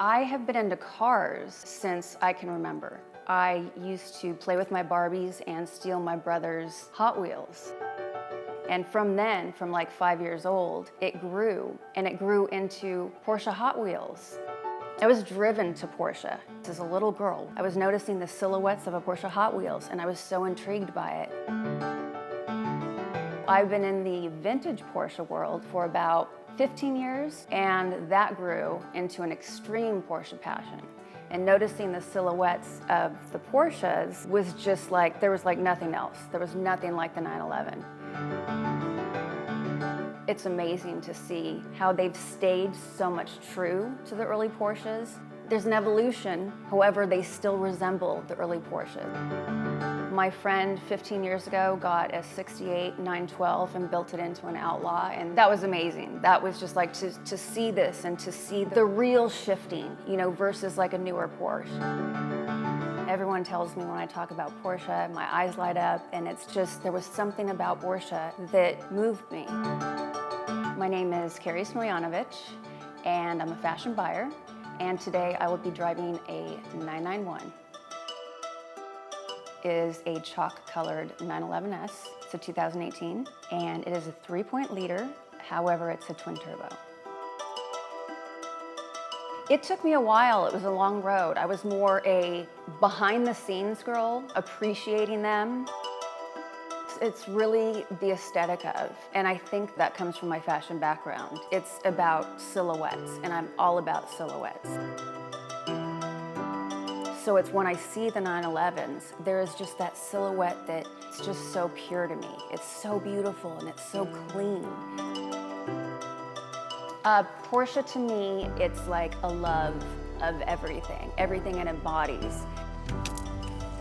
I have been into cars since I can remember. I used to play with my Barbies and steal my brother's Hot Wheels. And from then, from like 5 years old, it grew, and it grew into Porsche Hot Wheels. I was driven to Porsche. As a little girl, I was noticing the silhouettes of a Porsche Hot Wheels, and I was so intrigued by it. I've been in the vintage Porsche world for about 15 years, and that grew into an extreme Porsche passion. And noticing the silhouettes of the Porsches was just like, there was like nothing else. There was nothing like the 911. It's amazing to see how they've stayed so much true to the early Porsches. There's an evolution, however, they still resemble the early Porsches. My friend 15 years ago got a 68 912 and built it into an Outlaw, and that was amazing. That was just like to see this and to see the real shifting, you know, versus like a newer Porsche. Everyone tells me when I talk about Porsche, my eyes light up, and it's just, there was something about Porsche that moved me. My name is Carrie Smoljanovich, and I'm a fashion buyer, and today I will be driving a 991. It is a chalk-colored 911S. It's a 2018, and it is a 3.0 liter, however, it's a twin turbo. It took me a while. It was a long road. I was more a behind-the-scenes girl, appreciating them. It's really the aesthetic of, and I think that comes from my fashion background. It's about silhouettes, and I'm all about silhouettes. So it's when I see the 911s, there is just that silhouette that it's just so pure to me. It's so beautiful and it's so clean. Porsche to me, it's like a love of everything it embodies.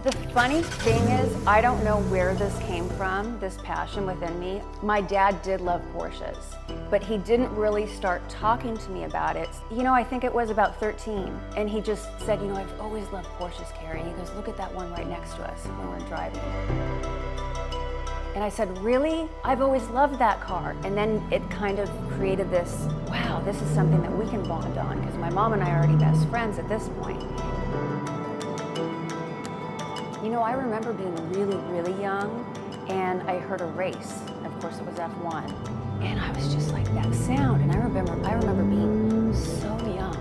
The funny thing is, I don't know where this came from, this passion within me. My dad did love Porsches, but he didn't really start talking to me about it. You know, I think it was about 13, and he just said, you know, I've always loved Porsches, Carrie. He goes, look at that one right next to us when we're driving. And I said, really? I've always loved that car. And then it kind of created this, wow, this is something that we can bond on, because my mom and I are already best friends at this point. You know, I remember being really, really young, and I heard a race. Of course, it was F1. And I was just like, that sound. And I remember being so young,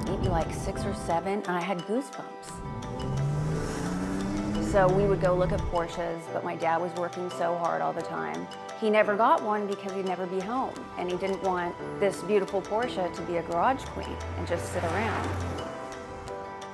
maybe like 6 or 7, and I had goosebumps. So we would go look at Porsches, but my dad was working so hard all the time. He never got one because he'd never be home, and he didn't want this beautiful Porsche to be a garage queen and just sit around.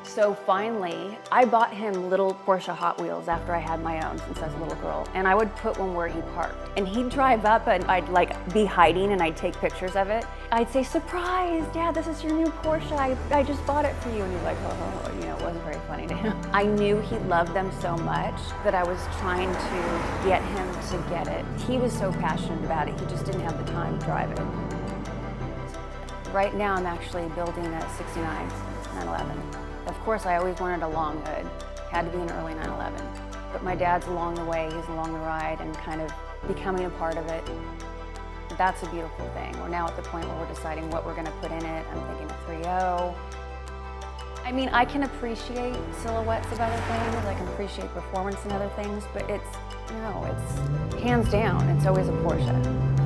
So finally, I bought him little Porsche Hot Wheels after I had my own since I was a little girl, and I would put one where he parked. And he'd drive up and I'd like be hiding and I'd take pictures of it. I'd say, surprise, Dad, this is your new Porsche. I just bought it for you. And he's like, oh, you know, it wasn't very funny to him. I knew he loved them so much that I was trying to get him to get it. He was so passionate about it, he just didn't have the time to drive it. Right now, I'm actually building a 69 911. Of course, I always wanted a long hood. Had to be an early 911. But my dad's along the way, he's along the ride and kind of becoming a part of it. That's a beautiful thing. We're now at the point where we're deciding what we're gonna put in it. I'm thinking a 3.0. I mean, I can appreciate silhouettes of other things, I can appreciate performance in other things, but it's, you know, it's hands down, it's always a Porsche.